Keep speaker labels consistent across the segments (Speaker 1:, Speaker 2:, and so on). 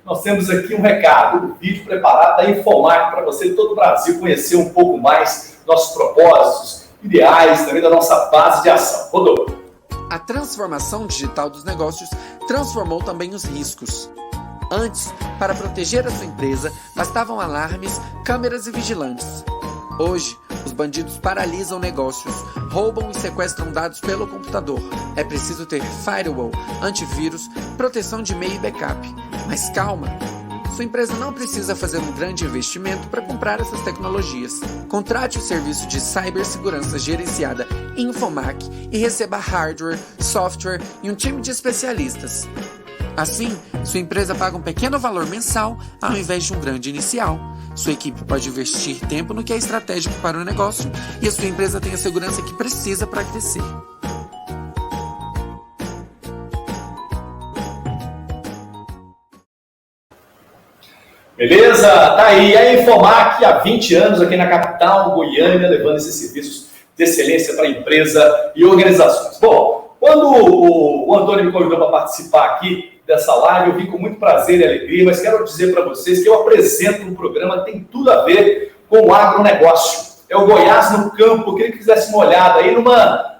Speaker 1: Nós temos aqui um recado, um vídeo preparado da Infomac para você de todo o Brasil conhecer um pouco mais nossos propósitos, ideais, também da nossa base de ação. Rodou.
Speaker 2: A transformação digital dos negócios transformou também os riscos. Antes, para proteger a sua empresa, bastavam alarmes, câmeras e vigilantes. Hoje, os bandidos paralisam negócios, roubam e sequestram dados pelo computador. É preciso ter firewall, antivírus, proteção de e-mail e backup. Mas calma! Sua empresa não precisa fazer um grande investimento para comprar essas tecnologias. Contrate o serviço de cibersegurança gerenciada Infomac e receba hardware, software e um time de especialistas. Assim, sua empresa paga um pequeno valor mensal ao invés de um grande inicial. Sua equipe pode investir tempo no que é estratégico para o negócio e a sua empresa tem a segurança que precisa para crescer.
Speaker 1: Beleza? Tá aí a Infomac há 20 anos aqui na capital, Goiânia, levando esses serviços de excelência para empresa e organizações. Bom, quando o Antônio me convidou para participar aqui dessa live, eu vim com muito prazer e alegria, mas quero dizer para vocês que eu apresento um programa que tem tudo a ver com o agronegócio. É o Goiás no Campo. Eu queria que fizesse uma olhada aí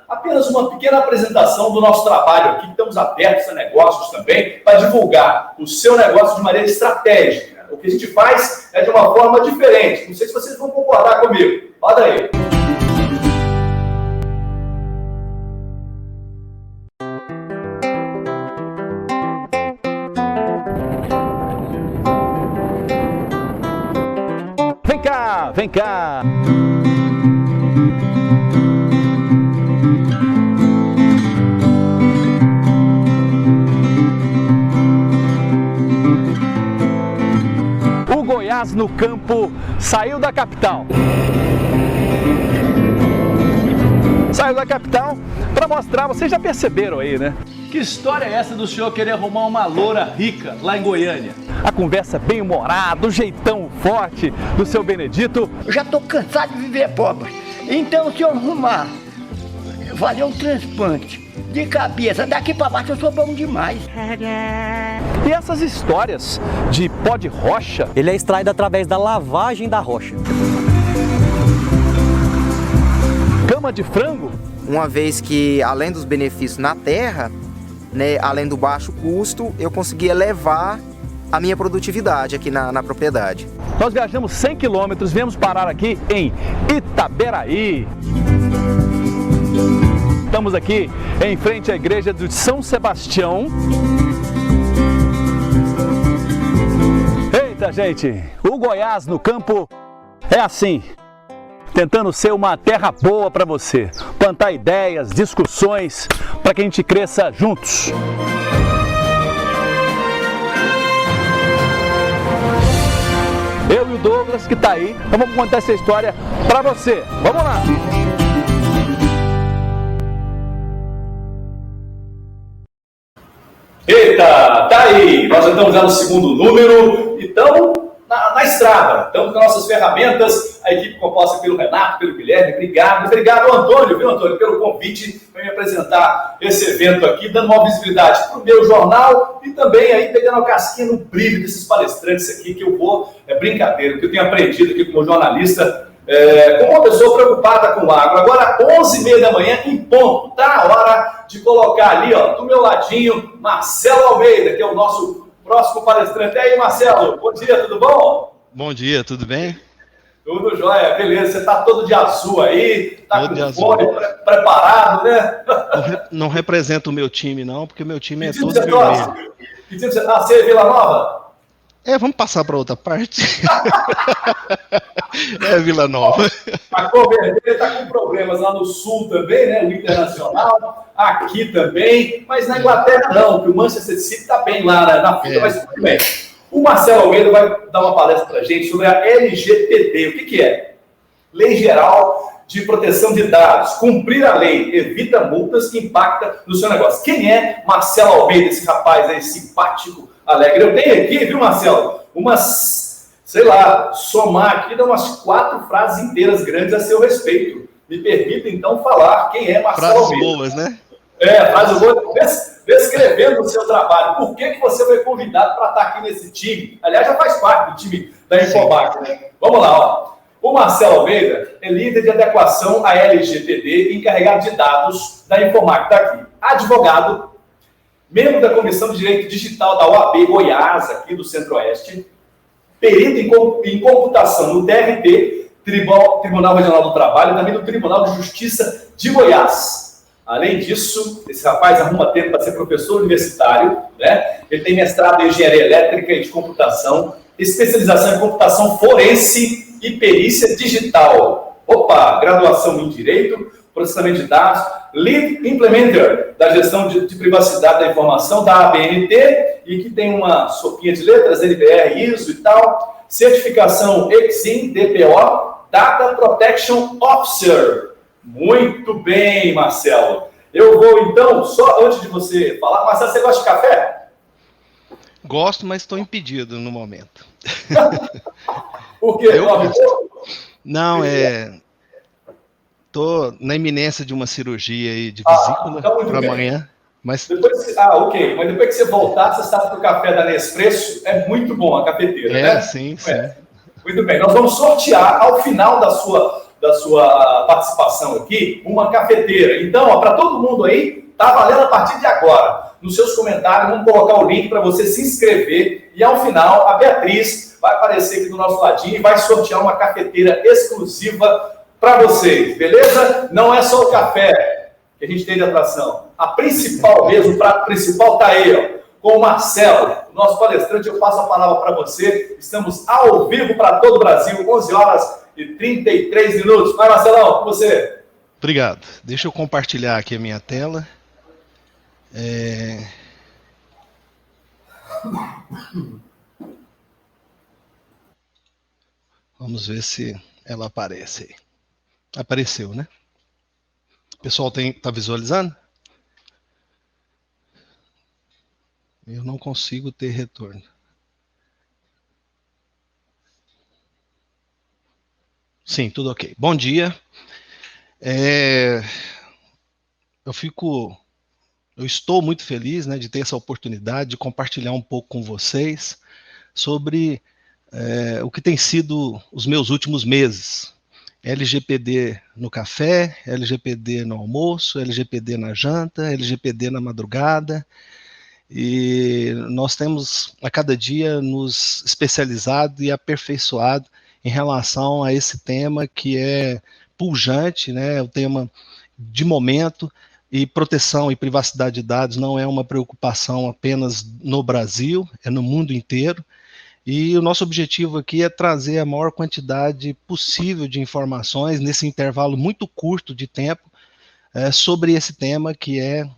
Speaker 1: apenas uma pequena apresentação do nosso trabalho aqui, que estamos abertos a negócios também, para divulgar o seu negócio de maneira estratégica. O que a gente faz é de uma forma diferente. Não sei se vocês vão concordar comigo. Roda aí.
Speaker 3: Vem cá! O Goiás no Campo saiu da capital. Saiu da capital para mostrar, vocês já perceberam aí, né?
Speaker 4: Que história é essa do senhor querer arrumar uma loura rica lá em Goiânia?
Speaker 3: A conversa bem humorada, o jeitão forte do seu Benedito.
Speaker 5: Eu já estou cansado de viver pobre. Então, se eu arrumar, fazer um transplante de cabeça, daqui para baixo eu sou bom demais.
Speaker 3: E essas histórias de pó de rocha?
Speaker 6: Ele é extraído através da lavagem da rocha.
Speaker 3: Cama de frango?
Speaker 7: Uma vez que, além dos benefícios na terra, né, além do baixo custo, eu consegui elevar a minha produtividade aqui na propriedade.
Speaker 3: Nós viajamos 100 quilômetros, viemos parar aqui em Itaberaí. Estamos aqui em frente à igreja de São Sebastião. Eita, gente, o Goiás no Campo é assim, tentando ser uma terra boa para você, plantar ideias, discussões, para que a gente cresça juntos. Eu e o Douglas, que está aí, então vamos contar essa história para você. Vamos lá!
Speaker 1: Eita, tá aí! Nós já estamos já no segundo número, então na estrada. Estamos com nossas ferramentas, a equipe composta pelo Renato, pelo Guilherme. Obrigado, Antônio, viu, Antônio, pelo convite para me apresentar esse evento aqui, dando uma visibilidade para o meu jornal e também aí pegando a casquinha no brilho desses palestrantes aqui, que eu vou, brincadeira, que eu tenho aprendido aqui como jornalista, como uma pessoa preocupada com o agro. Agora, 11h30 da manhã, em ponto, tá na hora de colocar ali, ó, do meu ladinho, Marcelo Almeida, que é o nosso próximo palestrante. E aí, Marcelo, bom dia, tudo bom?
Speaker 8: Bom dia, tudo bem?
Speaker 1: Tudo jóia, beleza. Você tá todo de azul aí, tá
Speaker 8: todo
Speaker 1: com fone, preparado, né?
Speaker 8: Não representa o meu time, não, porque o meu time é todo
Speaker 1: vermelho. Que time você tá? Você é Vila Nova?
Speaker 8: Vamos passar para outra parte. Vila Nova.
Speaker 1: A cor vermelha está com problemas lá no sul também, né? O Internacional, aqui também, mas na Inglaterra não, que o Manchester City está bem lá na fila, mas tudo bem. O Marcelo Almeida vai dar uma palestra para a gente sobre a LGPD. O que é? Lei Geral de Proteção de Dados. Cumprir a lei evita multas que impactam no seu negócio. Quem é Marcelo Almeida, esse rapaz aí simpático, alegre? Eu tenho aqui, viu, Marcelo, somar aqui, dá umas 4 frases inteiras grandes a seu respeito. Me permita, então, falar quem é Marcelo
Speaker 8: Frases
Speaker 1: Almeida.
Speaker 8: boas, né?
Speaker 1: Faz o gol descrevendo o seu trabalho. Por que você foi convidado para estar aqui nesse time? Aliás, já faz parte do time da Infomac, né? Vamos lá, ó. O Marcelo Almeida é líder de adequação à LGPD e encarregado de dados da Infomac. Está aqui. Advogado, membro da Comissão de Direito Digital da OAB Goiás, aqui do Centro-Oeste, perito em computação no TRT, Tribunal Regional do Trabalho, e também no Tribunal de Justiça de Goiás. Além disso, esse rapaz arruma tempo para ser professor universitário, né? Ele tem mestrado em Engenharia Elétrica e de Computação, especialização em Computação Forense e Perícia Digital. Opa, graduação em Direito, Processamento de Dados, Lead Implementer da Gestão de Privacidade da Informação da ABNT, e que tem uma sopinha de letras, NBR, ISO e tal, certificação EXIM, DPO, Data Protection Officer. Muito bem, Marcelo. Eu vou, então, só antes de você falar, Marcelo, você gosta de café?
Speaker 8: Gosto, mas estou impedido no momento.
Speaker 1: Por quê?
Speaker 8: Não, estou na iminência de uma cirurgia aí de vesícula para amanhã. Mas...
Speaker 1: ok. Mas depois que você voltar, você sabe que o café da Nespresso é muito bom, a cafeteira, né?
Speaker 8: Sim.
Speaker 1: Muito bem. Nós vamos sortear, ao final da sua participação aqui, uma cafeteira. Então, para todo mundo aí, tá valendo a partir de agora. Nos seus comentários, vamos colocar o link para você se inscrever. E ao final, a Beatriz vai aparecer aqui do nosso ladinho e vai sortear uma cafeteira exclusiva para vocês, beleza? Não é só o café que a gente tem de atração. A principal mesmo, o prato principal tá aí, ó, com o Marcelo, o nosso palestrante. Eu passo a palavra para você. Estamos ao vivo para todo o Brasil, 11h33. Vai, Marcelão, com você.
Speaker 8: Obrigado. Deixa eu compartilhar aqui a minha tela. Vamos ver se ela aparece aí. Apareceu, né? O pessoal tá visualizando? Eu não consigo ter retorno. Sim, tudo ok. Bom dia. Eu estou muito feliz, né, de ter essa oportunidade de compartilhar um pouco com vocês sobre o que tem sido os meus últimos meses. LGPD no café, LGPD no almoço, LGPD na janta, LGPD na madrugada. E nós temos a cada dia nos especializado e aperfeiçoado em relação a esse tema que é pujante, né? O tema de momento, e proteção e privacidade de dados não é uma preocupação apenas no Brasil, é no mundo inteiro. E o nosso objetivo aqui é trazer a maior quantidade possível de informações nesse intervalo muito curto de tempo sobre esse tema que é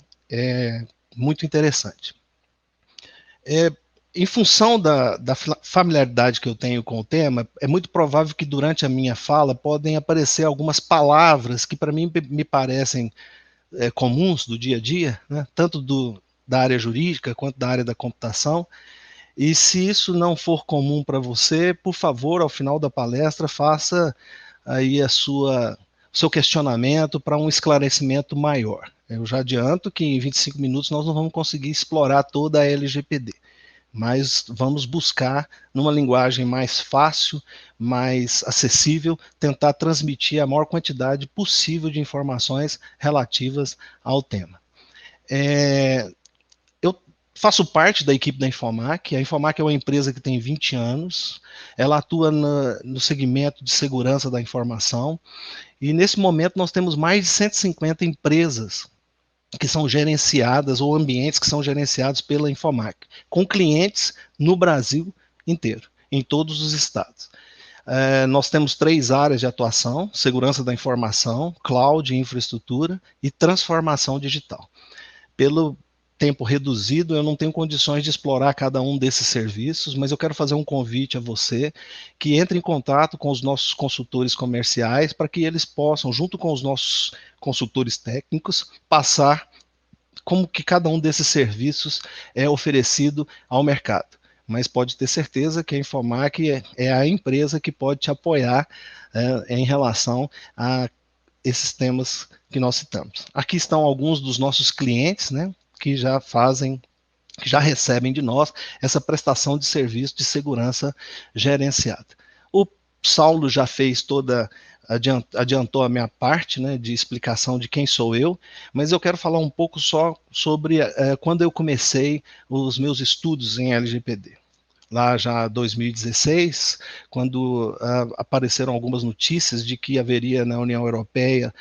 Speaker 8: muito interessante. Em função da familiaridade que eu tenho com o tema, é muito provável que durante a minha fala podem aparecer algumas palavras que para mim me parecem comuns do dia a dia, né? Tanto da área jurídica quanto da área da computação. E se isso não for comum para você, por favor, ao final da palestra, faça aí seu questionamento para um esclarecimento maior. Eu já adianto que em 25 minutos nós não vamos conseguir explorar toda a LGPD, mas vamos buscar, numa linguagem mais fácil, mais acessível, tentar transmitir a maior quantidade possível de informações relativas ao tema. Eu faço parte da equipe da Infomac. A Infomac é uma empresa que tem 20 anos, ela atua no segmento de segurança da informação, e nesse momento nós temos mais de 150 empresas que são gerenciadas, ou ambientes que são gerenciados pela Infomac, com clientes no Brasil inteiro, em todos os estados. Nós temos 3 áreas de atuação: segurança da informação, cloud, infraestrutura e transformação digital. Pelo tempo reduzido, eu não tenho condições de explorar cada um desses serviços, mas eu quero fazer um convite a você que entre em contato com os nossos consultores comerciais para que eles possam, junto com os nossos consultores técnicos, passar como que cada um desses serviços é oferecido ao mercado. Mas pode ter certeza que a Infomac é a empresa que pode te apoiar em relação a esses temas que nós citamos. Aqui estão alguns dos nossos clientes, né, que já recebem de nós essa prestação de serviço de segurança gerenciada. O Saulo já fez adiantou a minha parte, né, de explicação de quem sou eu, mas eu quero falar um pouco só sobre quando eu comecei os meus estudos em LGPD. Lá já em 2016, quando apareceram algumas notícias de que haveria na União Europeia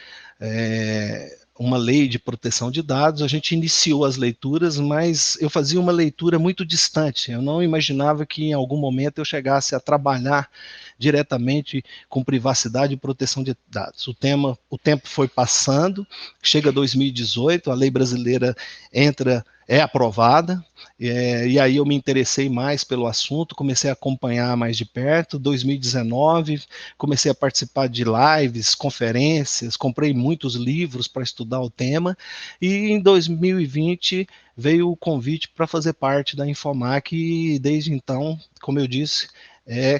Speaker 8: uma lei de proteção de dados, a gente iniciou as leituras, mas eu fazia uma leitura muito distante. Eu não imaginava que em algum momento eu chegasse a trabalhar diretamente com privacidade e proteção de dados. O tempo foi passando, chega 2018, a lei brasileira é aprovada, e aí eu me interessei mais pelo assunto, comecei a acompanhar mais de perto. 2019, comecei a participar de lives, conferências, comprei muitos livros para estudar o tema, e em 2020 veio o convite para fazer parte da Infomac, e desde então, como eu disse,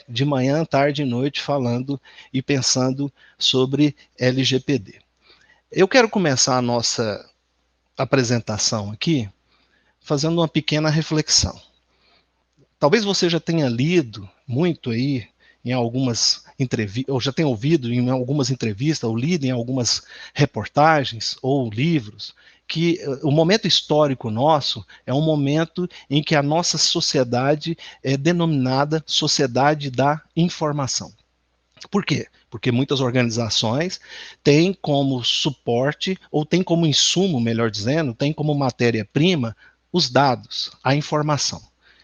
Speaker 8: de manhã, tarde e noite falando e pensando sobre LGPD. Eu quero começar a nossa apresentação aqui fazendo uma pequena reflexão. Talvez você já tenha lido muito aí em algumas entrevistas, ou já tenha ouvido em algumas entrevistas, ou lido em algumas reportagens ou livros, que o momento histórico nosso é um momento em que a nossa sociedade é denominada sociedade da informação. Por quê? Porque muitas organizações têm como suporte, ou têm como insumo, melhor dizendo, têm como matéria-prima os dados, a informação.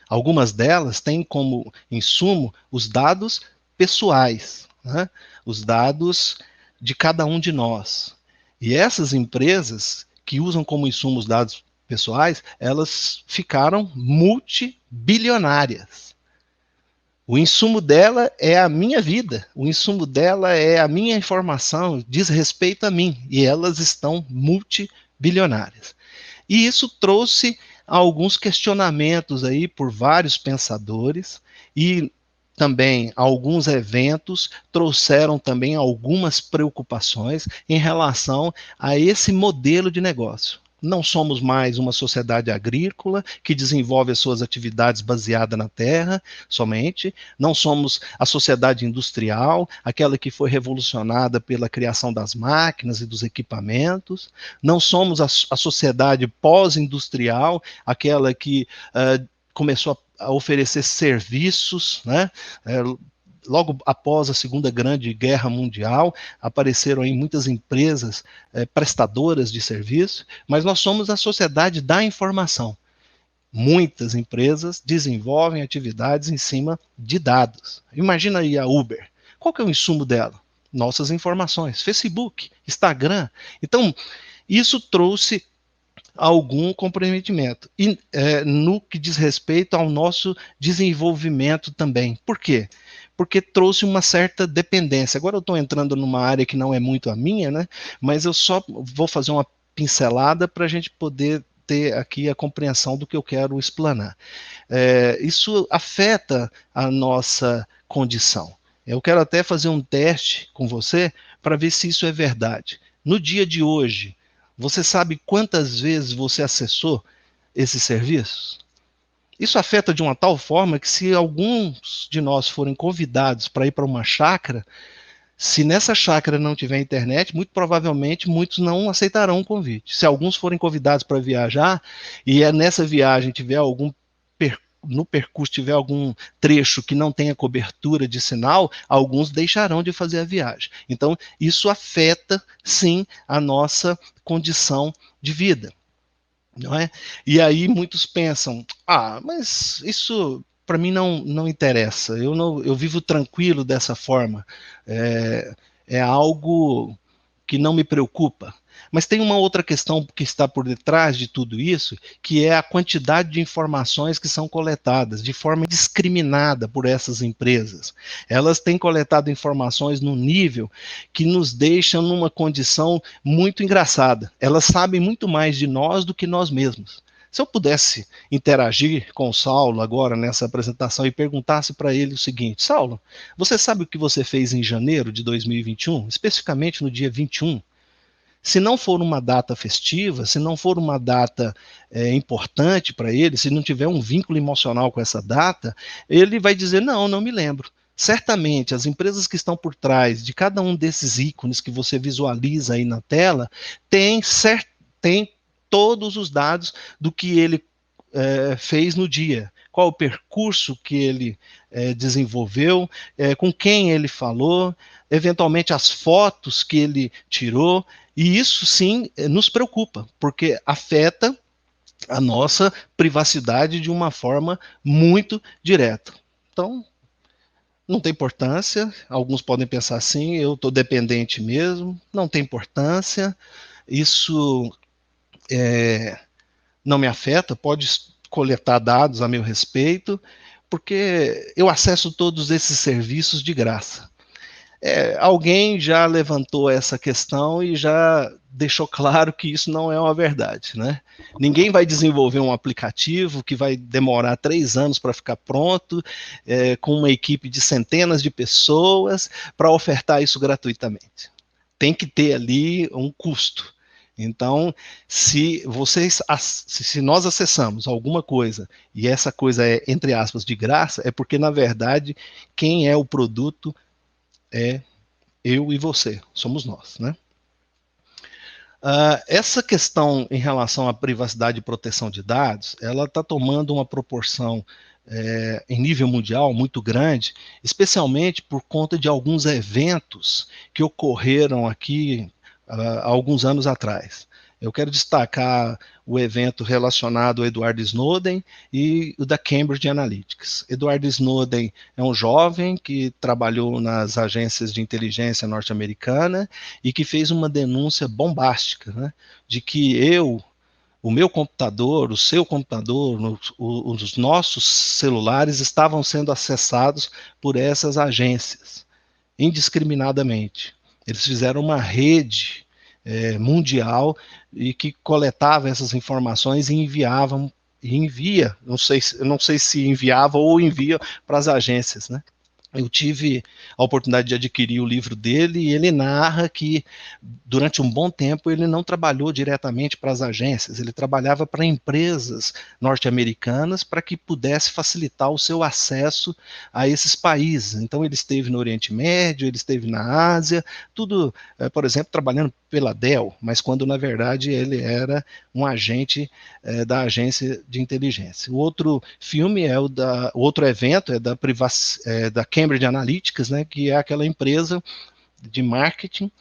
Speaker 8: Algumas delas têm como insumo os dados pessoais, né? Os dados de cada um de nós. E essas empresas que usam como insumo os dados pessoais, elas ficaram multibilionárias. O insumo dela é a minha vida, o insumo dela é a minha informação, diz respeito a mim, e elas estão multibilionárias. E isso trouxe alguns questionamentos aí por vários pensadores, e também alguns eventos trouxeram também algumas preocupações em relação a esse modelo de negócio. Não somos mais uma sociedade agrícola que desenvolve as suas atividades baseadas na terra somente. Não somos a sociedade industrial, aquela que foi revolucionada pela criação das máquinas e dos equipamentos. Não somos a sociedade pós-industrial, aquela que começou a oferecer serviços, né? Logo após a Segunda Grande Guerra Mundial, apareceram aí muitas empresas prestadoras de serviço, mas nós somos a sociedade da informação. Muitas empresas desenvolvem atividades em cima de dados. Imagina aí a Uber. Qual que é o insumo dela? Nossas informações. Facebook, Instagram. Então, isso trouxe algum comprometimento. E no que diz respeito ao nosso desenvolvimento também. Por quê? Porque trouxe uma certa dependência. Agora eu estou entrando numa área que não é muito a minha, né? Mas eu só vou fazer uma pincelada para a gente poder ter aqui a compreensão do que eu quero explanar. Isso afeta a nossa condição. Eu quero até fazer um teste com você para ver se isso é verdade. No dia de hoje, você sabe quantas vezes você acessou esses serviços? Isso afeta de uma tal forma que, se alguns de nós forem convidados para ir para uma chácara, se nessa chácara não tiver internet, muito provavelmente muitos não aceitarão o convite. Se alguns forem convidados para viajar e nessa viagem tiver no percurso tiver algum trecho que não tenha cobertura de sinal, alguns deixarão de fazer a viagem. Então, isso afeta, sim, a nossa condição de vida. Não é? E aí muitos pensam, mas isso para mim não interessa, eu vivo tranquilo dessa forma, é algo que não me preocupa. Mas tem uma outra questão que está por detrás de tudo isso, que é a quantidade de informações que são coletadas de forma discriminada por essas empresas. Elas têm coletado informações num nível que nos deixa numa condição muito engraçada. Elas sabem muito mais de nós do que nós mesmos. Se eu pudesse interagir com o Saulo agora nessa apresentação e perguntasse para ele o seguinte: Saulo, você sabe o que você fez em janeiro de 2021, especificamente no dia 21? Se não for uma data festiva, se não for uma data importante para ele, se não tiver um vínculo emocional com essa data, ele vai dizer: não me lembro. Certamente, as empresas que estão por trás de cada um desses ícones que você visualiza aí na tela tem todos os dados do que ele fez no dia, qual o percurso que ele desenvolveu, com quem ele falou, eventualmente as fotos que ele tirou, e isso sim nos preocupa, porque afeta a nossa privacidade de uma forma muito direta. Então, não tem importância, alguns podem pensar assim, eu estou dependente mesmo, não tem importância, isso não me afeta, pode coletar dados a meu respeito, porque eu acesso todos esses serviços de graça. Alguém já levantou essa questão e já deixou claro que isso não é uma verdade, né? Ninguém vai desenvolver um aplicativo que vai demorar 3 anos para ficar pronto, com uma equipe de centenas de pessoas, para ofertar isso gratuitamente. Tem que ter ali um custo. Então, se nós acessamos alguma coisa e essa coisa é, entre aspas, de graça, é porque, na verdade, quem é o produto é eu e você, somos nós, né? Essa questão em relação à privacidade e proteção de dados, ela está tomando uma proporção em nível mundial muito grande, especialmente por conta de alguns eventos que ocorreram aqui há alguns anos atrás. Eu quero destacar o evento relacionado ao Edward Snowden e o da Cambridge Analytica. Edward Snowden é um jovem que trabalhou nas agências de inteligência norte-americana e que fez uma denúncia bombástica, né, de que o meu computador, o seu computador, os nossos celulares estavam sendo acessados por essas agências, indiscriminadamente. Eles fizeram uma rede mundial e que coletava essas informações e envia, não sei se enviava ou envia para as agências, né? Eu tive a oportunidade de adquirir o livro dele e ele narra que durante um bom tempo ele não trabalhou diretamente para as agências, ele trabalhava para empresas norte-americanas para que pudesse facilitar o seu acesso a esses países. Então ele esteve no Oriente Médio, ele esteve na Ásia, tudo, por exemplo, trabalhando pela Dell, mas quando na verdade ele era um agente da agência de inteligência. O outro filme o outro evento é da Cambridge Analytica, né, que é aquela empresa de marketing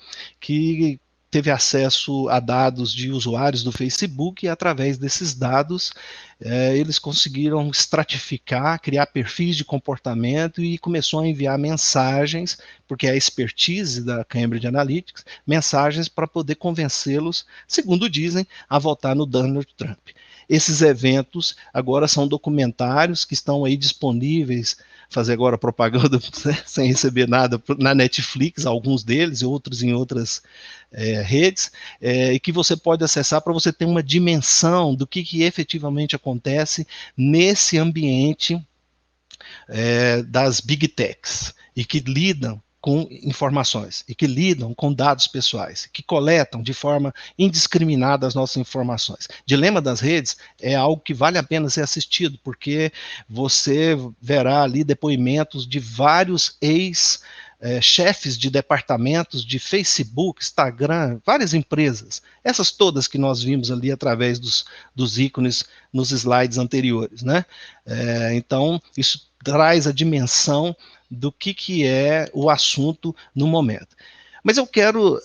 Speaker 8: que teve acesso a dados de usuários do Facebook e através desses dados eles conseguiram estratificar, criar perfis de comportamento e começou a enviar mensagens, porque é a expertise da Cambridge Analytica, mensagens para poder convencê-los, segundo dizem, a votar no Donald Trump. Esses eventos agora são documentários que estão aí disponíveis, fazer agora propaganda sem receber nada, na Netflix, alguns deles, e outros em outras redes, e que você pode acessar para você ter uma dimensão do que efetivamente acontece nesse ambiente das Big Techs, e que lidam com informações, e que lidam com dados pessoais, que coletam de forma indiscriminada as nossas informações. Dilema das redes é algo que vale a pena ser assistido, porque você verá ali depoimentos de vários chefes de departamentos de Facebook, Instagram, várias empresas, essas todas que nós vimos ali através dos ícones nos slides anteriores, né? Então, isso traz a dimensão do que é o assunto no momento. Mas eu quero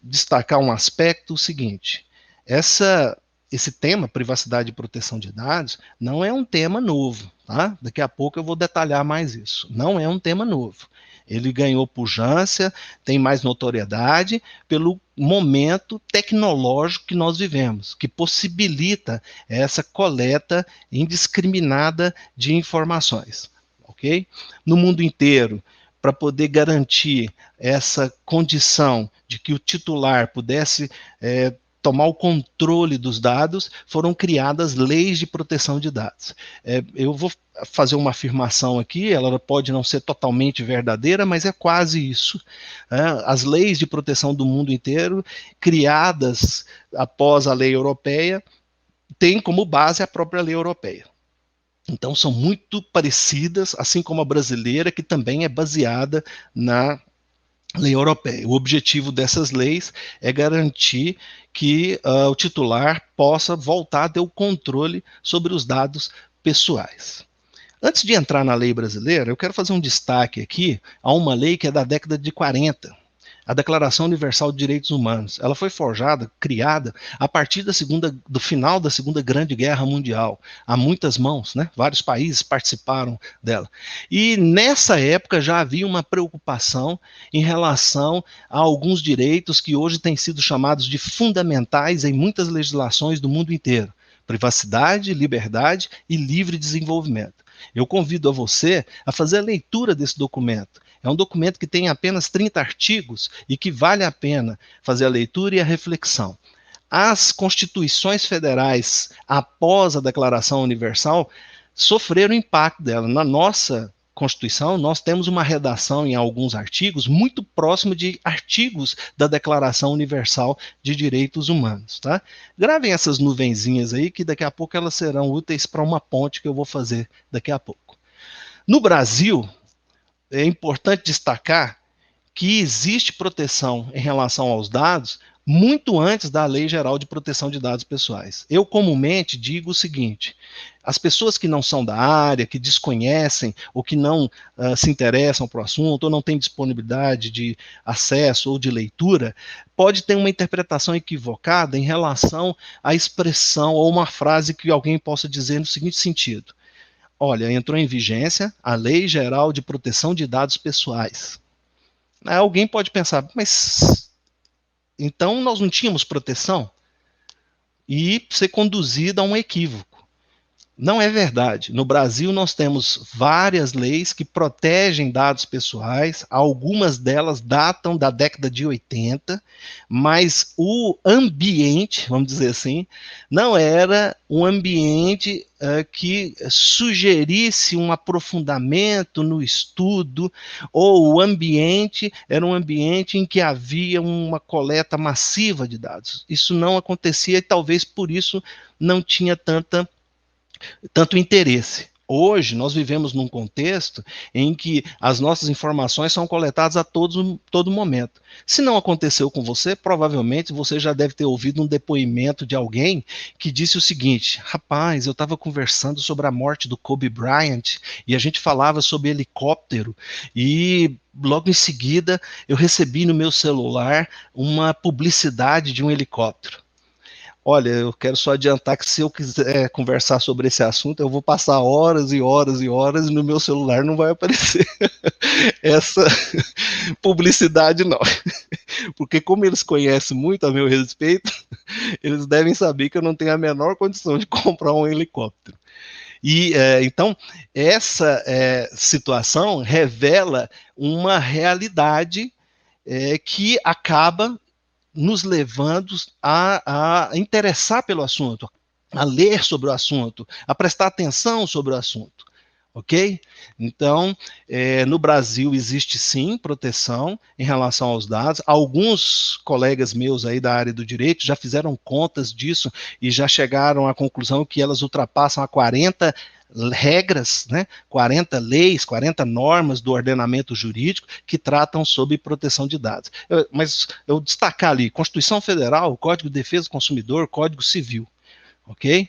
Speaker 8: destacar um aspecto seguinte: esse tema, privacidade e proteção de dados, não é um tema novo, tá? Daqui a pouco eu vou detalhar mais isso. Não é um tema novo. Ele ganhou pujança, tem mais notoriedade pelo momento tecnológico que nós vivemos, que possibilita essa coleta indiscriminada de informações. Okay? No mundo inteiro, para poder garantir essa condição de que o titular pudesse tomar o controle dos dados, foram criadas leis de proteção de dados. Eu vou fazer uma afirmação aqui, ela pode não ser totalmente verdadeira, mas é quase isso. As leis de proteção do mundo inteiro, criadas após a lei europeia, têm como base a própria lei europeia. Então são muito parecidas, assim como a brasileira, que também é baseada na lei europeia. O objetivo dessas leis é garantir que o titular possa voltar a ter o controle sobre os dados pessoais. Antes de entrar na lei brasileira, eu quero fazer um destaque aqui a uma lei que é da década de 40, a Declaração Universal de Direitos Humanos. Ela foi forjada, criada, a partir do final da Segunda Grande Guerra Mundial. Há muitas mãos, né? Vários países participaram dela. E nessa época já havia uma preocupação em relação a alguns direitos que hoje têm sido chamados de fundamentais em muitas legislações do mundo inteiro: privacidade, liberdade e livre desenvolvimento. Eu convido a você a fazer a leitura desse documento. É um documento que tem apenas 30 artigos e que vale a pena fazer a leitura e a reflexão. As constituições federais, após a Declaração Universal, sofreram impacto dela. Na nossa Constituição, nós temos uma redação em alguns artigos muito próximo de artigos da Declaração Universal de Direitos Humanos. Tá? Gravem essas nuvenzinhas aí, que daqui a pouco elas serão úteis para uma ponte que eu vou fazer daqui a pouco. No Brasil, é importante destacar que existe proteção em relação aos dados muito antes da Lei Geral de Proteção de Dados Pessoais. Eu comumente digo o seguinte: as pessoas que não são da área, que desconhecem ou que não se interessam por o assunto, ou não têm disponibilidade de acesso ou de leitura, pode ter uma interpretação equivocada em relação à expressão ou uma frase que alguém possa dizer no seguinte sentido: olha, entrou em vigência a Lei Geral de Proteção de Dados Pessoais. Alguém pode pensar, mas então nós não tínhamos proteção? E ser conduzido a um equívoco. Não é verdade. No Brasil nós temos várias leis que protegem dados pessoais, algumas delas datam da década de 80, mas o ambiente, vamos dizer assim, não era um ambiente que sugerisse um aprofundamento no estudo, ou o ambiente era um ambiente em que havia uma coleta massiva de dados. Isso não acontecia e talvez por isso não tinha tanto interesse. Hoje, nós vivemos num contexto em que as nossas informações são coletadas a todo momento. Se não aconteceu com você, provavelmente você já deve ter ouvido um depoimento de alguém que disse o seguinte: rapaz, eu estava conversando sobre a morte do Kobe Bryant e a gente falava sobre helicóptero e logo em seguida eu recebi no meu celular uma publicidade de um helicóptero. Olha, eu quero só adiantar que se eu quiser conversar sobre esse assunto, eu vou passar horas e horas e horas e no meu celular não vai aparecer essa publicidade, não. Porque como eles conhecem muito a meu respeito, eles devem saber que eu não tenho a menor condição de comprar um helicóptero. E então, essa situação revela uma realidade que acaba nos levando a interessar pelo assunto, a ler sobre o assunto, a prestar atenção sobre o assunto, ok? Então, no Brasil existe sim proteção em relação aos dados. Alguns colegas meus aí da área do direito já fizeram contas disso e já chegaram à conclusão que elas ultrapassam a 40 regras, né, 40 leis, 40 normas do ordenamento jurídico que tratam sobre proteção de dados. Mas eu destacar ali, Constituição Federal, Código de Defesa do Consumidor, Código Civil, ok?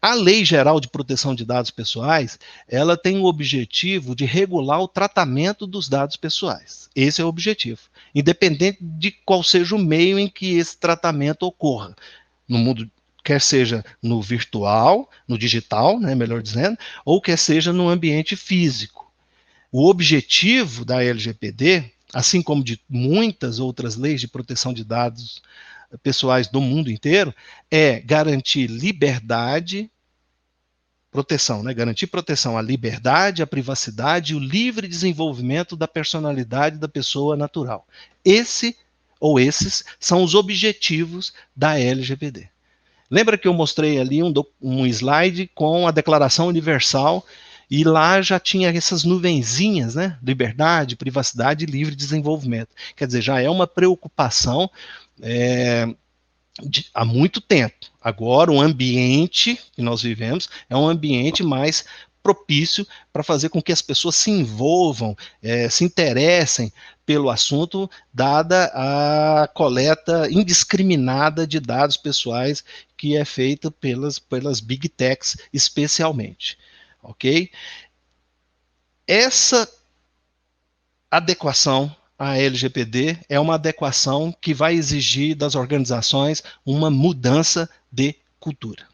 Speaker 8: A Lei Geral de Proteção de Dados Pessoais, ela tem o objetivo de regular o tratamento dos dados pessoais. Esse é o objetivo, independente de qual seja o meio em que esse tratamento ocorra, no mundo, quer seja no virtual, no digital, né, melhor dizendo, ou quer seja no ambiente físico. O objetivo da LGPD, assim como de muitas outras leis de proteção de dados pessoais do mundo inteiro, é garantir liberdade, proteção, né? Garantir proteção à liberdade, à privacidade e o livre desenvolvimento da personalidade da pessoa natural. Esse ou esses são os objetivos da LGPD. Lembra que eu mostrei ali um slide com a Declaração Universal, e lá já tinha essas nuvenzinhas, né? Liberdade, privacidade e livre desenvolvimento. Quer dizer, já é uma preocupação há muito tempo. Agora, o ambiente que nós vivemos é um ambiente mais propício para fazer com que as pessoas se envolvam, se interessem pelo assunto, dada a coleta indiscriminada de dados pessoais que é feita pelas Big Techs especialmente. Ok? Essa adequação à LGPD é uma adequação que vai exigir das organizações uma mudança de cultura.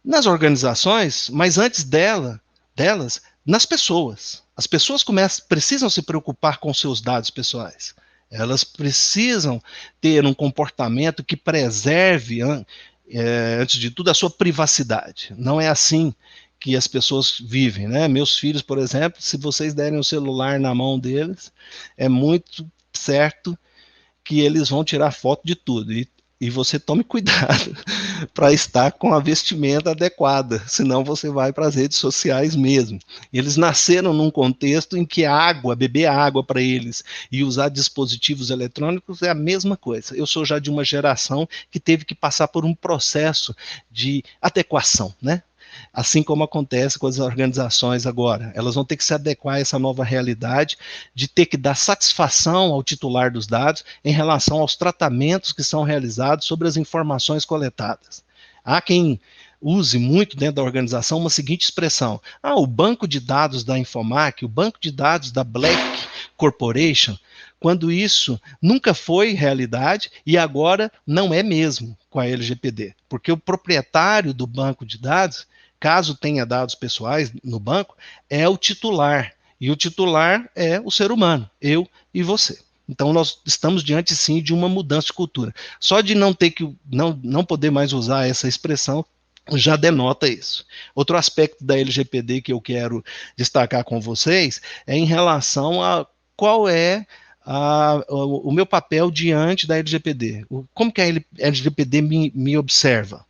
Speaker 8: Nas organizações, mas antes delas, nas pessoas. As pessoas precisam se preocupar com seus dados pessoais. Elas precisam ter um comportamento que preserve, antes de tudo, a sua privacidade. Não é assim que as pessoas vivem, né? Meus filhos, por exemplo, se vocês derem o celular na mão deles, é muito certo que eles vão tirar foto de tudo. E você tome cuidado para estar com a vestimenta adequada, senão você vai para as redes sociais mesmo. Eles nasceram num contexto em que beber água para eles e usar dispositivos eletrônicos é a mesma coisa. Eu sou já de uma geração que teve que passar por um processo de adequação, né? Assim como acontece com as organizações agora. Elas vão ter que se adequar a essa nova realidade de ter que dar satisfação ao titular dos dados em relação aos tratamentos que são realizados sobre as informações coletadas. Há quem use muito dentro da organização uma seguinte expressão: o banco de dados da Infomac, o banco de dados da Black Corporation, quando isso nunca foi realidade e agora não é mesmo com a LGPD, porque o proprietário do banco de dados, caso tenha dados pessoais no banco, é o titular. E o titular é o ser humano, eu e você. Então nós estamos diante, sim, de uma mudança de cultura. Só de não poder mais usar essa expressão já denota isso. Outro aspecto da LGPD que eu quero destacar com vocês é em relação a qual é o meu papel diante da LGPD. Como que a LGPD me observa?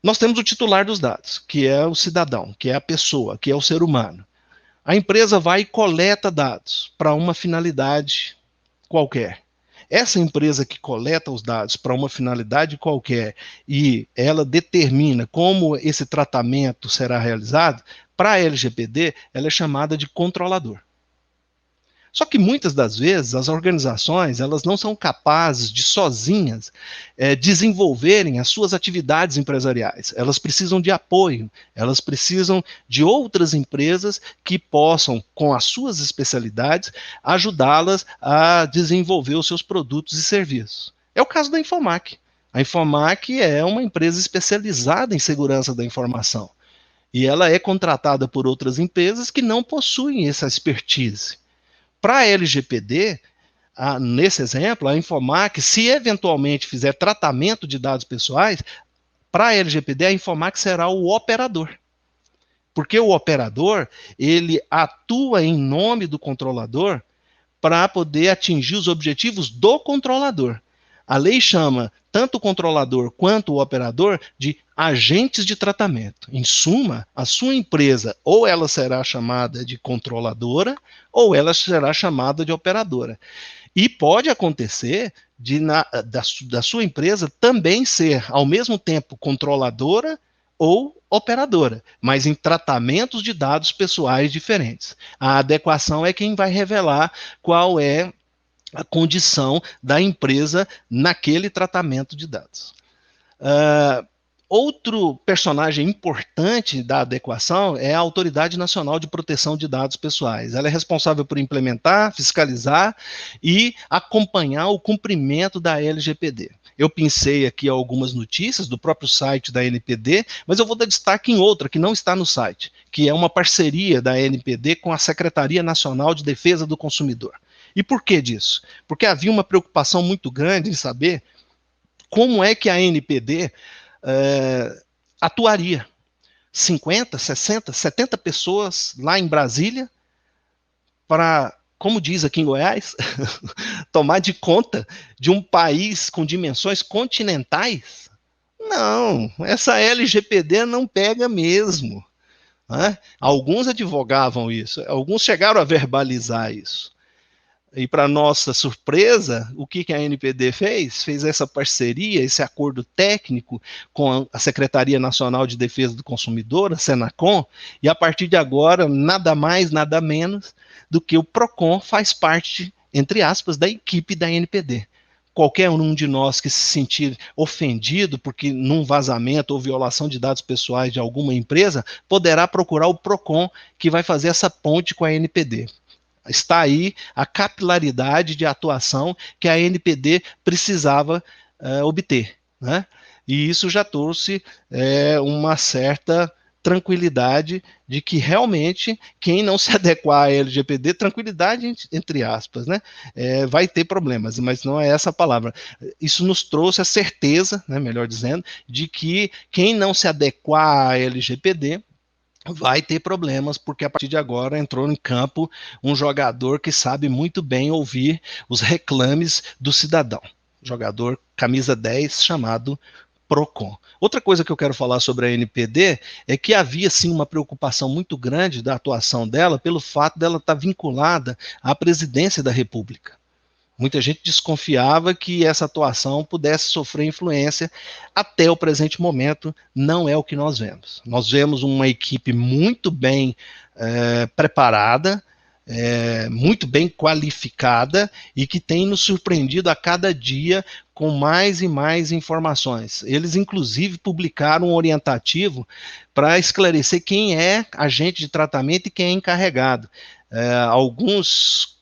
Speaker 8: Nós temos o titular dos dados, que é o cidadão, que é a pessoa, que é o ser humano. A empresa vai e coleta dados para uma finalidade qualquer. Essa empresa que coleta os dados para uma finalidade qualquer e ela determina como esse tratamento será realizado, para a LGPD, ela é chamada de controlador. Só que muitas das vezes as organizações elas não são capazes de sozinhas desenvolverem as suas atividades empresariais. Elas precisam de apoio, elas precisam de outras empresas que possam, com as suas especialidades, ajudá-las a desenvolver os seus produtos e serviços. É o caso da Infomac. A Infomac é uma empresa especializada em segurança da informação. E ela é contratada por outras empresas que não possuem essa expertise. Para a LGPD, nesse exemplo, a Infomac, se eventualmente fizer tratamento de dados pessoais, para a LGPD, a Infomac será o operador. Porque o operador, ele atua em nome do controlador para poder atingir os objetivos do controlador. A lei chama tanto o controlador quanto o operador de agentes de tratamento. Em suma, a sua empresa ou ela será chamada de controladora ou ela será chamada de operadora. E pode acontecer da sua empresa também ser, ao mesmo tempo, controladora ou operadora, mas em tratamentos de dados pessoais diferentes. A adequação é quem vai revelar qual é a condição da empresa naquele tratamento de dados. Outro personagem importante da adequação é a Autoridade Nacional de Proteção de Dados Pessoais. Ela é responsável por implementar, fiscalizar e acompanhar o cumprimento da LGPD. Eu pincei aqui algumas notícias do próprio site da NPD, mas eu vou dar destaque em outra que não está no site, que é uma parceria da NPD com a Secretaria Nacional de Defesa do Consumidor. E por que disso? Porque havia uma preocupação muito grande em saber como é que a NPD atuaria. 50, 60, 70 pessoas lá em Brasília para como diz aqui em Goiás, tomar de conta de um país com dimensões continentais? Não, essa LGPD não pega mesmo. Né? Alguns advogavam isso, alguns chegaram a verbalizar isso. E para nossa surpresa, o que a ANPD fez? Fez essa parceria, esse acordo técnico com a Secretaria Nacional de Defesa do Consumidor, a Senacom, e a partir de agora, nada mais, nada menos do que o PROCON faz parte, entre aspas, da equipe da ANPD. Qualquer um de nós que se sentir ofendido porque num vazamento ou violação de dados pessoais de alguma empresa, poderá procurar o PROCON, que vai fazer essa ponte com a ANPD. Está aí a capilaridade de atuação que a ANPD precisava obter, né? E isso já trouxe uma certa tranquilidade de que realmente quem não se adequar à LGPD, tranquilidade entre aspas, né, vai ter problemas, mas não é essa a palavra. Isso nos trouxe a certeza, né, melhor dizendo, de que quem não se adequar à LGPD vai ter problemas, porque a partir de agora entrou em campo um jogador que sabe muito bem ouvir os reclames do cidadão. Jogador camisa 10 chamado PROCON. Outra coisa que eu quero falar sobre a ANPD é que havia sim uma preocupação muito grande da atuação dela pelo fato dela estar vinculada à presidência da República. Muita gente desconfiava que essa atuação pudesse sofrer influência. Até o presente momento, não é o que nós vemos. Nós vemos uma equipe muito bem preparada, muito bem qualificada e que tem nos surpreendido a cada dia com mais e mais informações. Eles, inclusive, publicaram um orientativo para esclarecer quem é agente de tratamento e quem é encarregado. Alguns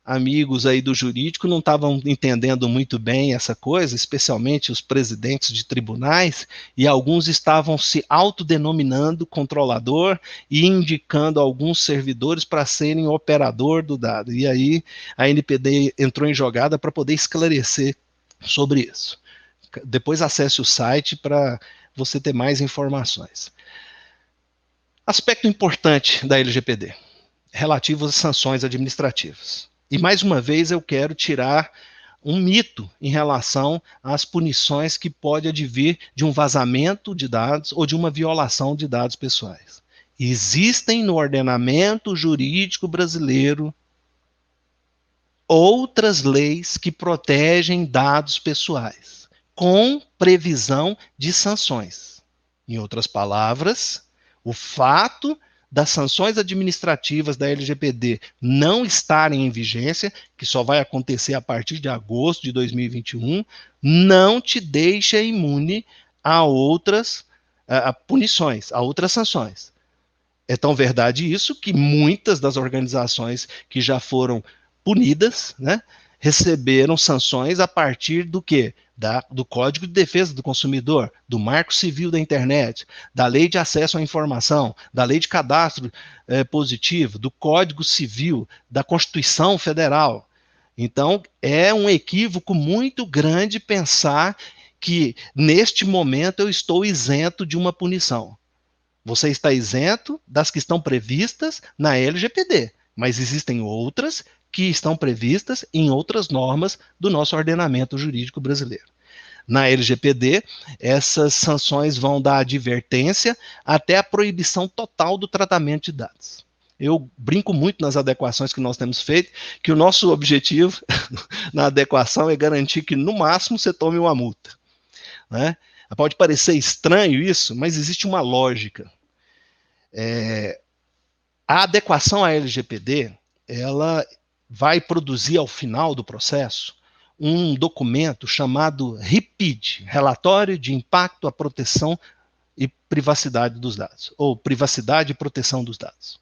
Speaker 8: amigos aí do jurídico não estavam entendendo muito bem essa coisa, especialmente os presidentes de tribunais, e alguns estavam se autodenominando controlador e indicando alguns servidores para serem operador do dado. E aí a ANPD entrou em jogada para poder esclarecer sobre isso. Depois acesse o site para você ter mais informações. Aspecto importante da LGPD, relativo às sanções administrativas. E mais uma vez eu quero tirar um mito em relação às punições que pode advir de um vazamento de dados ou de uma violação de dados pessoais. Existem no ordenamento jurídico brasileiro outras leis que protegem dados pessoais, com previsão de sanções. Em outras palavras, o fato das sanções administrativas da LGPD não estarem em vigência, que só vai acontecer a partir de agosto de 2021, não te deixa imune a outras punições, a outras sanções. É tão verdade isso que muitas das organizações que já foram punidas, né, receberam sanções a partir do quê? Do Código de Defesa do Consumidor, do Marco Civil da Internet, da Lei de Acesso à Informação, da Lei de Cadastro Positivo, do Código Civil, da Constituição Federal. Então, é um equívoco muito grande pensar que, neste momento, eu estou isento de uma punição. Você está isento das que estão previstas na LGPD, mas existem outras que estão previstas em outras normas do nosso ordenamento jurídico brasileiro. Na LGPD, essas sanções vão da advertência até a proibição total do tratamento de dados. Eu brinco muito nas adequações que nós temos feito, que o nosso objetivo na adequação é garantir que, no máximo, você tome uma multa. Né? Pode parecer estranho isso, mas existe uma lógica. A adequação à LGPD, ela vai produzir ao final do processo um documento chamado RIPID, Relatório de Impacto à Proteção e Privacidade dos Dados, ou Privacidade e Proteção dos Dados.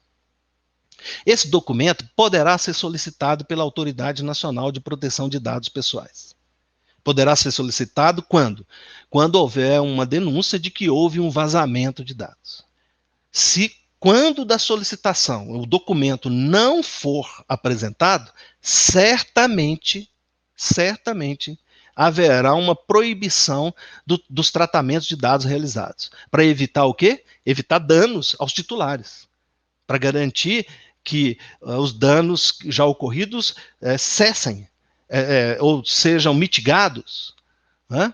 Speaker 8: Esse documento poderá ser solicitado pela Autoridade Nacional de Proteção de Dados Pessoais. Poderá ser solicitado quando? Quando houver uma denúncia de que houve um vazamento de dados. Quando da solicitação o documento não for apresentado, certamente haverá uma proibição dos tratamentos de dados realizados. Para evitar o quê? Evitar danos aos titulares. Para garantir que os danos já ocorridos cessem, ou sejam mitigados, né?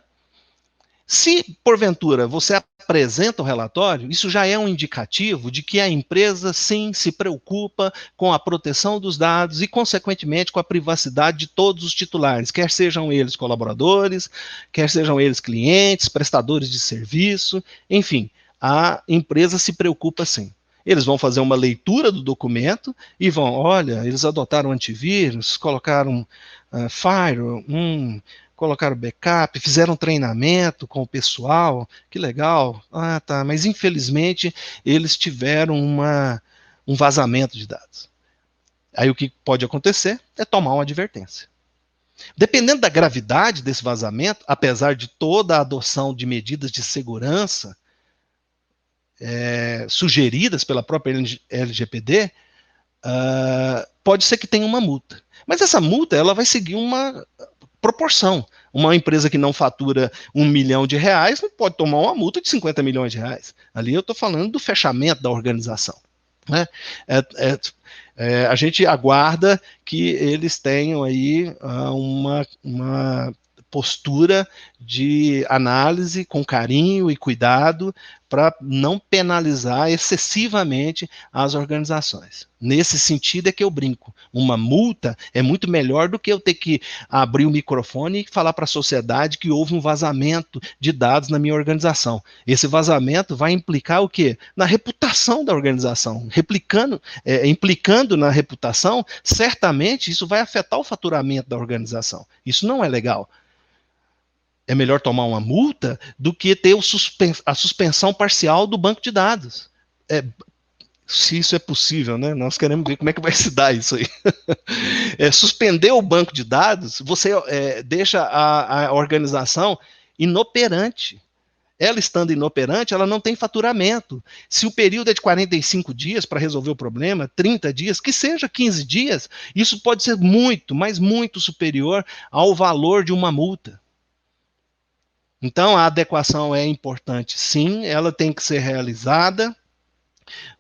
Speaker 8: Se, porventura, você apresenta o relatório, isso já é um indicativo de que a empresa, sim, se preocupa com a proteção dos dados e, consequentemente, com a privacidade de todos os titulares, quer sejam eles colaboradores, quer sejam eles clientes, prestadores de serviço, enfim, a empresa se preocupa sim. Eles vão fazer uma leitura do documento e vão, olha, eles adotaram antivírus, colocaram firewall, colocaram backup, fizeram treinamento com o pessoal, que legal, tá, mas infelizmente eles tiveram um vazamento de dados. Aí o que pode acontecer é tomar uma advertência. Dependendo da gravidade desse vazamento, apesar de toda a adoção de medidas de segurança sugeridas pela própria LGPD, pode ser que tenha uma multa. Mas essa multa ela vai seguir uma proporção. Uma empresa que não fatura R$1 milhão não pode tomar uma multa de R$50 milhões. Ali eu estou falando do fechamento da organização, né? A gente aguarda que eles tenham aí uma postura de análise com carinho e cuidado para não penalizar excessivamente as organizações. Nesse sentido é que eu brinco. Uma multa é muito melhor do que eu ter que abrir o microfone e falar para a sociedade que houve um vazamento de dados na minha organização. Esse vazamento vai implicar o quê? Na reputação da organização. Implicando na reputação, certamente isso vai afetar o faturamento da organização. Isso não é legal. É melhor tomar uma multa do que ter a suspensão parcial do banco de dados. Se isso é possível, né? Nós queremos ver como é que vai se dar isso aí. Suspender o banco de dados, você deixa a organização inoperante. Ela estando inoperante, ela não tem faturamento. Se o período é de 45 dias para resolver o problema, 30 dias, que seja 15 dias, isso pode ser muito, mas muito superior ao valor de uma multa. Então, a adequação é importante, sim, ela tem que ser realizada,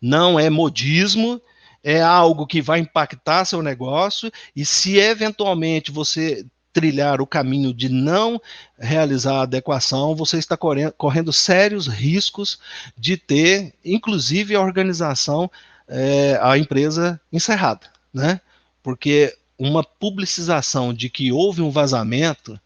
Speaker 8: não é modismo, é algo que vai impactar seu negócio, e se eventualmente você trilhar o caminho de não realizar a adequação, você está correndo sérios riscos de ter, inclusive, a organização, a empresa encerrada, né? Porque uma publicização de que houve um vazamento,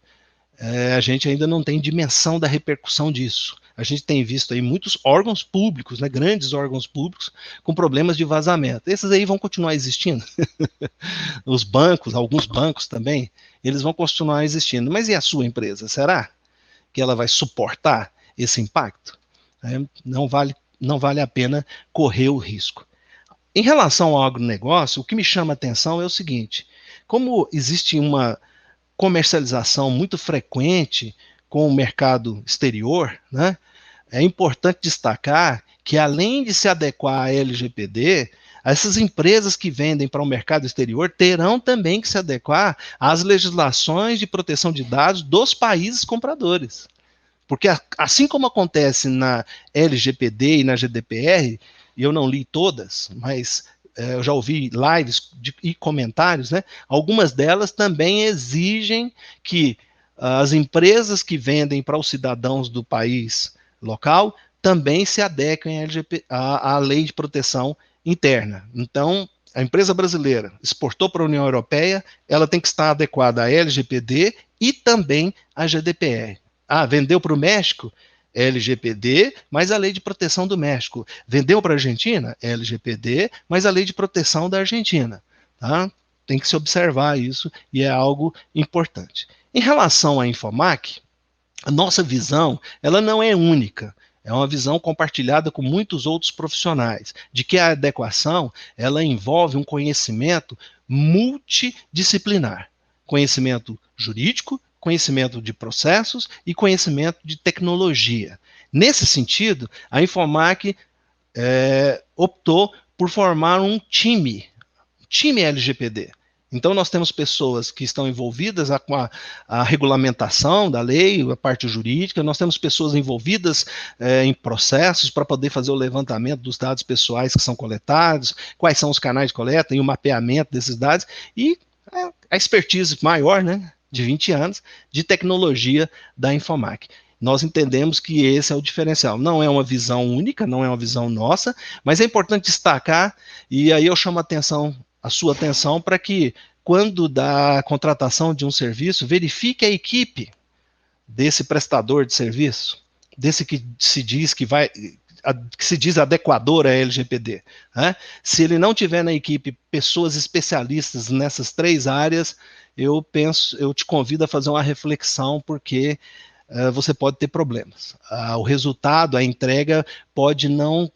Speaker 8: a gente ainda não tem dimensão da repercussão disso. A gente tem visto aí muitos órgãos públicos, né, grandes órgãos públicos, com problemas de vazamento. Esses aí vão continuar existindo. Os bancos, alguns bancos também, eles vão continuar existindo. Mas e a sua empresa? Será que ela vai suportar esse impacto? Não vale a pena correr o risco. Em relação ao agronegócio, o que me chama a atenção é o seguinte: como existe uma comercialização muito frequente com o mercado exterior, né, é importante destacar que, além de se adequar à LGPD, essas empresas que vendem para o mercado exterior terão também que se adequar às legislações de proteção de dados dos países compradores. Porque assim como acontece na LGPD e na GDPR, e eu não li todas, mas eu já ouvi lives e comentários, né? Algumas delas também exigem que as empresas que vendem para os cidadãos do país local também se adequem à lei de proteção interna. Então, a empresa brasileira exportou para a União Europeia, ela tem que estar adequada à LGPD e também à GDPR. Vendeu para o México? LGPD, mas a lei de proteção do México. Vendeu para a Argentina? LGPD, mas a lei de proteção da Argentina. Tá? Tem que se observar isso e é algo importante. Em relação à Infomac, a nossa visão ela não é única. É uma visão compartilhada com muitos outros profissionais, de que a adequação ela envolve um conhecimento multidisciplinar. Conhecimento jurídico, conhecimento de processos e conhecimento de tecnologia. Nesse sentido, a Infomac optou por formar um time LGPD. Então, nós temos pessoas que estão envolvidas com a regulamentação da lei, a parte jurídica, nós temos pessoas envolvidas em processos para poder fazer o levantamento dos dados pessoais que são coletados, quais são os canais de coleta e o mapeamento desses dados, e a expertise maior, né, de 20 anos, de tecnologia da Infomac. Nós entendemos que esse é o diferencial. Não é uma visão única, não é uma visão nossa, mas é importante destacar, e aí eu chamo a sua atenção para que, quando da contratação de um serviço, verifique a equipe desse prestador de serviço, desse que se diz que se diz adequador à LGPD. Né? Se ele não tiver na equipe pessoas especialistas nessas 3 áreas, eu te convido a fazer uma reflexão, porque você pode ter problemas. O resultado, a entrega, pode não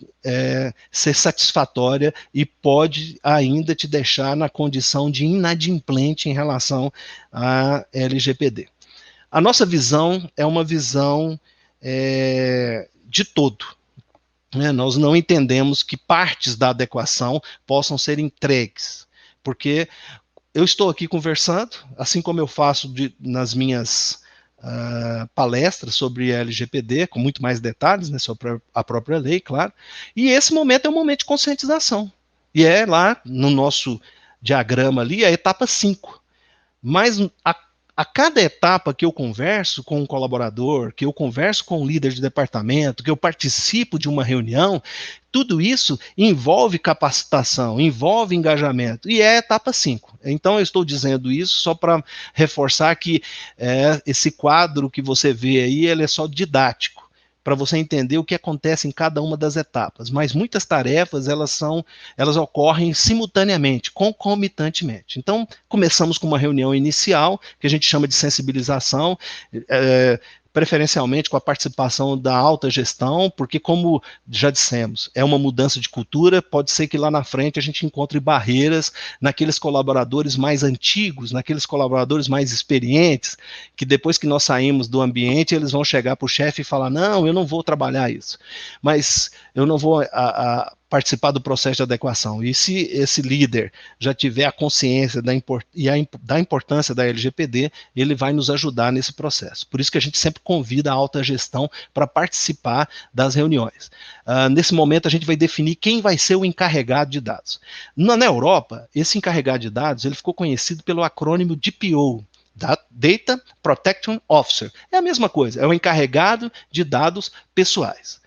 Speaker 8: ser satisfatória e pode ainda te deixar na condição de inadimplente em relação à LGPD. A nossa visão é uma visão de todo. Né? Nós não entendemos que partes da adequação possam ser entregues, porque eu estou aqui conversando, assim como eu faço nas minhas palestras sobre LGPD, com muito mais detalhes, né, sobre a própria lei, claro, e esse momento é um momento de conscientização, e é lá no nosso diagrama ali, a etapa 5, mas a cada etapa que eu converso com um colaborador, que eu converso com um líder de departamento, que eu participo de uma reunião, tudo isso envolve capacitação, envolve engajamento, e é a etapa 5. Então eu estou dizendo isso só para reforçar que esse quadro que você vê aí, ele é só didático, para você entender o que acontece em cada uma das etapas, mas muitas tarefas elas ocorrem simultaneamente, concomitantemente. Então, começamos com uma reunião inicial, que a gente chama de sensibilização, preferencialmente com a participação da alta gestão, porque, como já dissemos, é uma mudança de cultura, pode ser que lá na frente a gente encontre barreiras naqueles colaboradores mais antigos, naqueles colaboradores mais experientes, que depois que nós saímos do ambiente, eles vão chegar para o chefe e falar, não, eu não vou trabalhar isso, mas eu não vou participar do processo de adequação. E se esse líder já tiver a consciência da importância da LGPD, ele vai nos ajudar nesse processo. Por isso que a gente sempre convida a alta gestão para participar das reuniões. Nesse momento, a gente vai definir quem vai ser o encarregado de dados. Na Europa, esse encarregado de dados ele ficou conhecido pelo acrônimo DPO, Data Protection Officer. É a mesma coisa, é o encarregado de dados pessoais.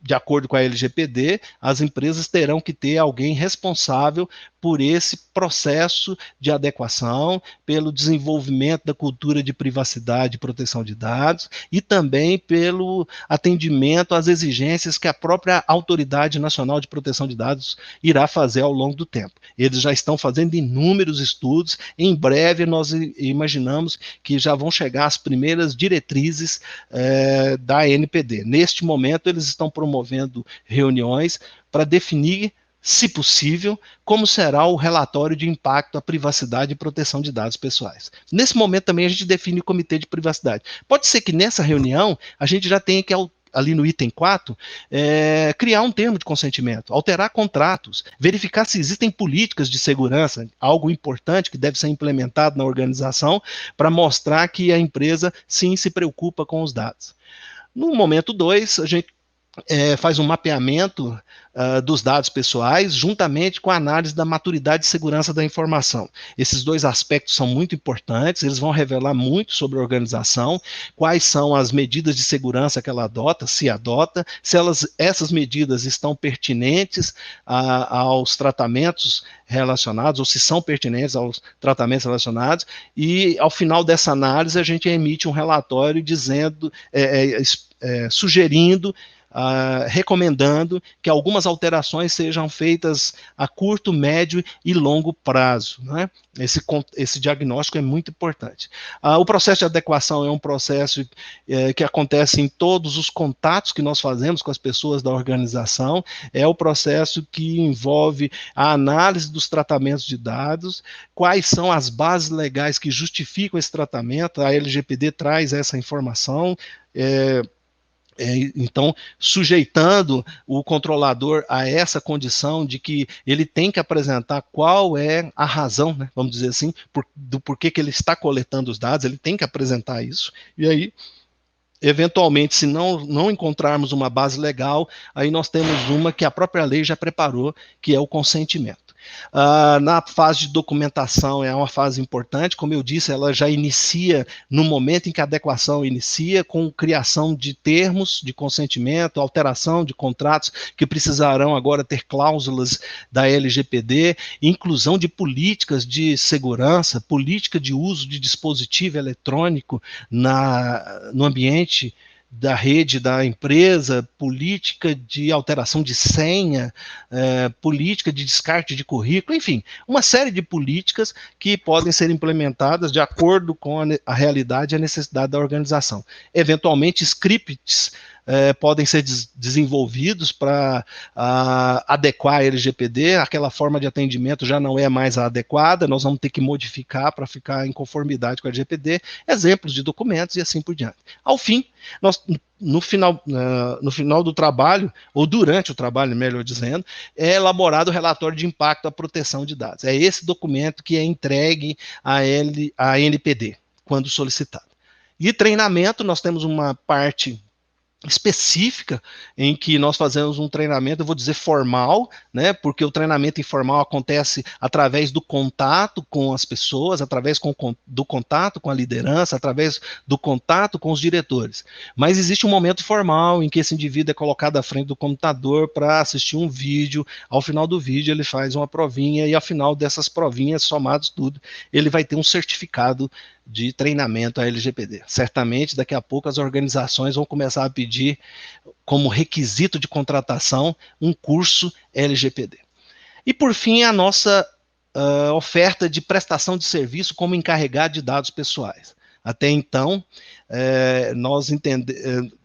Speaker 8: De acordo com a LGPD, as empresas terão que ter alguém responsável por esse processo de adequação, pelo desenvolvimento da cultura de privacidade e proteção de dados, e também pelo atendimento às exigências que a própria Autoridade Nacional de Proteção de Dados irá fazer ao longo do tempo. Eles já estão fazendo inúmeros estudos, em breve nós imaginamos que já vão chegar as primeiras diretrizes da ANPD. Neste momento, eles estão promovendo reuniões para definir, se possível, como será o relatório de impacto à privacidade e proteção de dados pessoais. Nesse momento também a gente define o comitê de privacidade. Pode ser que nessa reunião a gente já tenha que, ali no item 4, criar um termo de consentimento, alterar contratos, verificar se existem políticas de segurança, algo importante que deve ser implementado na organização para mostrar que a empresa sim se preocupa com os dados. No momento 2, a gente faz um mapeamento dos dados pessoais, juntamente com a análise da maturidade e segurança da informação. Esses 2 aspectos são muito importantes, eles vão revelar muito sobre a organização, quais são as medidas de segurança que ela adota, se essas medidas estão pertinentes aos tratamentos relacionados, ou se são pertinentes aos tratamentos relacionados, e ao final dessa análise a gente emite um relatório dizendo, sugerindo, recomendando que algumas alterações sejam feitas a curto, médio e longo prazo. Né? Esse diagnóstico é muito importante. O processo de adequação é um processo que acontece em todos os contatos que nós fazemos com as pessoas da organização, é o processo que envolve a análise dos tratamentos de dados, quais são as bases legais que justificam esse tratamento, a LGPD traz essa informação, Então, sujeitando o controlador a essa condição de que ele tem que apresentar qual é a razão, né, vamos dizer assim, do porquê que ele está coletando os dados, ele tem que apresentar isso, e aí, eventualmente, se não encontrarmos uma base legal, aí nós temos uma que a própria lei já preparou, que é o consentimento. Na fase de documentação é uma fase importante, como eu disse, ela já inicia no momento em que a adequação inicia, com criação de termos de consentimento, alteração de contratos que precisarão agora ter cláusulas da LGPD, inclusão de políticas de segurança, política de uso de dispositivo eletrônico no ambiente da rede da empresa, política de alteração de senha, política de descarte de currículo, enfim, uma série de políticas que podem ser implementadas de acordo com a realidade e a necessidade da organização. Eventualmente, scripts podem ser desenvolvidos para adequar a LGPD, aquela forma de atendimento já não é mais a adequada, nós vamos ter que modificar para ficar em conformidade com a LGPD, exemplos de documentos e assim por diante. Ao fim, nós, no final do trabalho, ou durante o trabalho, melhor dizendo, é elaborado o relatório de impacto à proteção de dados. É esse documento que é entregue à NPD, quando solicitado. E treinamento, nós temos uma parte específica em que nós fazemos um treinamento, eu vou dizer formal, né, porque o treinamento informal acontece através do contato com as pessoas, através do contato com a liderança, através do contato com os diretores. Mas existe um momento formal em que esse indivíduo é colocado à frente do computador para assistir um vídeo, ao final do vídeo ele faz uma provinha e ao final dessas provinhas, somados tudo, ele vai ter um certificado de treinamento à LGPD. Certamente, daqui a pouco, as organizações vão começar a pedir, como requisito de contratação, um curso LGPD. E, por fim, a nossa oferta de prestação de serviço como encarregado de dados pessoais. Até então, nós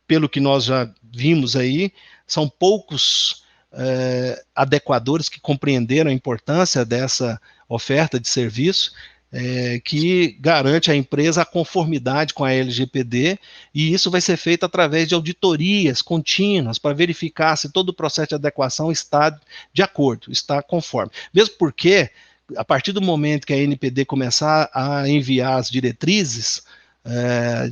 Speaker 8: pelo que nós já vimos aí, são poucos adequadores que compreenderam a importância dessa oferta de serviço, que garante à empresa a conformidade com a LGPD, e isso vai ser feito através de auditorias contínuas para verificar se todo o processo de adequação está de acordo, está conforme. Mesmo porque, a partir do momento que a NPD começar a enviar as diretrizes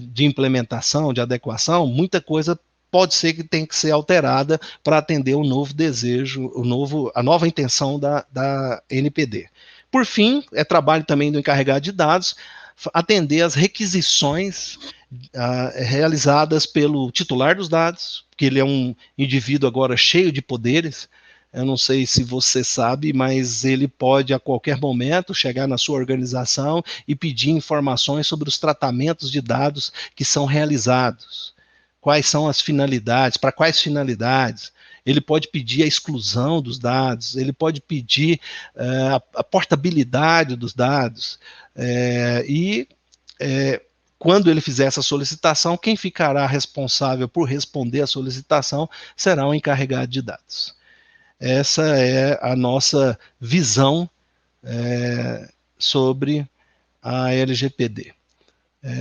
Speaker 8: de implementação, de adequação, muita coisa pode ser que tenha que ser alterada para atender o novo desejo, a nova intenção da NPD. Por fim, é trabalho também do encarregado de dados atender às requisições realizadas pelo titular dos dados, porque ele é um indivíduo agora cheio de poderes. Eu não sei se você sabe, mas ele pode a qualquer momento chegar na sua organização e pedir informações sobre os tratamentos de dados que são realizados. Quais são as finalidades, para quais finalidades. Ele pode pedir a exclusão dos dados, ele pode pedir a portabilidade dos dados, quando ele fizer essa solicitação, quem ficará responsável por responder a solicitação será o encarregado de dados. Essa é a nossa visão sobre a LGPD.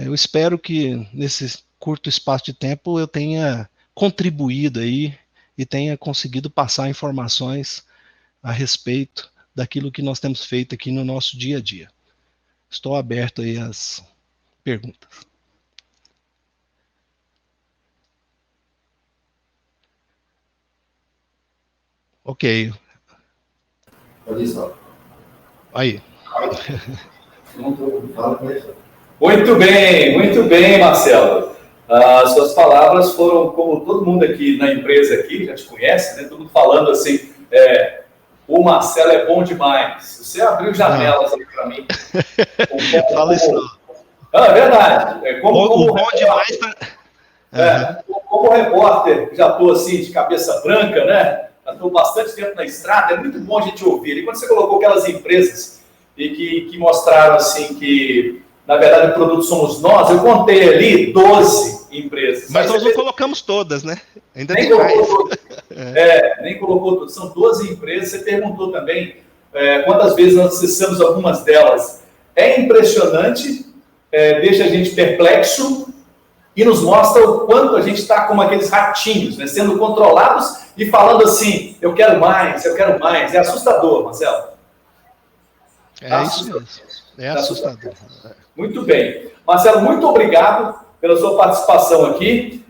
Speaker 8: Eu espero que nesse curto espaço de tempo eu tenha contribuído aí e tenha conseguido passar informações a respeito daquilo que nós temos feito aqui no nosso dia a dia. Estou aberto aí às perguntas. Ok. Aí.
Speaker 1: Muito bem, Marcelo. As suas palavras foram, como todo mundo aqui na empresa aqui já te conhece, né? Todo mundo falando assim, o Marcelo é bom demais. Você abriu janelas aqui para mim.
Speaker 8: Fala isso não.
Speaker 1: É verdade. Como
Speaker 8: bom demais.
Speaker 1: Como repórter, já estou assim de cabeça branca, né? Já estou bastante tempo na estrada, é muito bom a gente ouvir. E quando você colocou aquelas empresas e que mostraram assim que, na verdade, o produto somos nós, eu contei ali 12 empresas.
Speaker 8: Mas nós não colocamos todas, né? Ainda
Speaker 1: nem
Speaker 8: tem
Speaker 1: colocou
Speaker 8: mais.
Speaker 1: Todas. Nem colocou todas. São 12 empresas. Você perguntou também quantas vezes nós acessamos algumas delas. É impressionante, deixa a gente perplexo, e nos mostra o quanto a gente está como aqueles ratinhos, né, sendo controlados e falando assim, eu quero mais, eu quero mais. É assustador, Marcelo.
Speaker 8: É isso mesmo. É assustador.
Speaker 1: Muito bem. Marcelo, muito obrigado pela sua participação aqui.